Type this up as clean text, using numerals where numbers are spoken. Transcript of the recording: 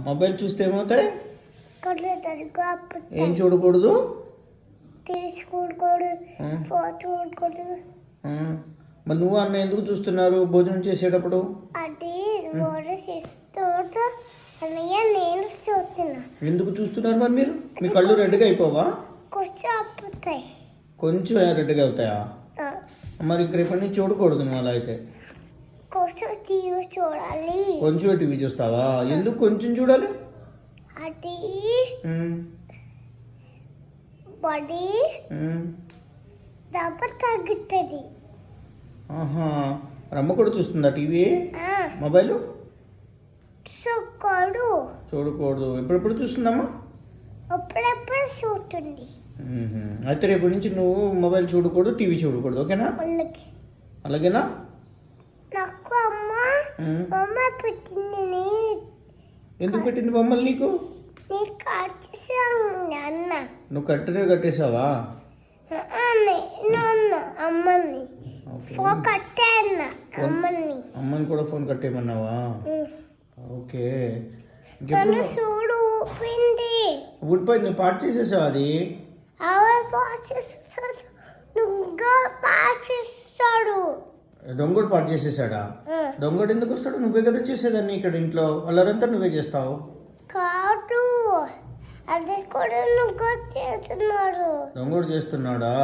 Mobile చూస్తే ఏమవుతాయి? కళ్ళు తరిగిపోతాయి. ఏం చూడకూడదు? తీసుకోకూడదు, ఫోన్ చూడకూడదు. మరి నువ్వు అన్న ఎందుకు చూస్తున్నారు భోజనం చేసేటప్పుడు? అది ఇస్తూ అన్నయ్య నేను చూస్తున్నా. ఎందుకు చూస్తున్నారు మరి మీరు? మీ కళ్ళు రెడ్గా అయిపోవా? కొంచెం అప్పుతాయి. కొంచెం రెడ్గా అవుతాయా? మరి ఇంక రేపటి నుంచి చూడకూడదు నువ్వు అలా అయితే. కొంచెం టీవీ చూడాలి. కొంచెం టీవీ చూస్తావా? ఎందుకు కొంచెం చూడాలి? అది బాడీ దెబ్బ తగ్గుతుంది. ఆహా, రమ్మ కూడా చూస్తుందా టీవీ? మొబైల్ చూడకూడదు. ఎప్పుడెప్పుడు చూస్తుందమ్మా? అప్పుడప్పుడు చూస్తుంది. అయితే రేపటి నుంచి నువ్వు మొబైల్ చూడకూడదు, టీవీ చూడకూడదు, ఓకేనా? అలాగేనా? నాకు అమ్మ పెట్టింది. ఎందుకు పెట్టింది బొమ్మలు నీకు? అన్న నువ్వు కట్టేసావా? అమ్మని ఫోన్ కట్టేయన్న. అమ్మని కూడా ఫోన్ కట్టేయమన్నావా? ఓకే. చూడు ఊపింది. ఊడిపోయింది. నువ్వు పాటు చేసేసావు అది. దొంగడు పాటు చేసేసాడా? దొంగడు ఎందుకు వస్తాడు? నువ్వే కదా చేసేదాన్ని ఇక్కడ ఇంట్లో. అల్లరంతా నువ్వే చేస్తావు. కాదు, అది కూడా నువ్వు చేస్తున్నాడు. దొంగడు చేస్తున్నాడా?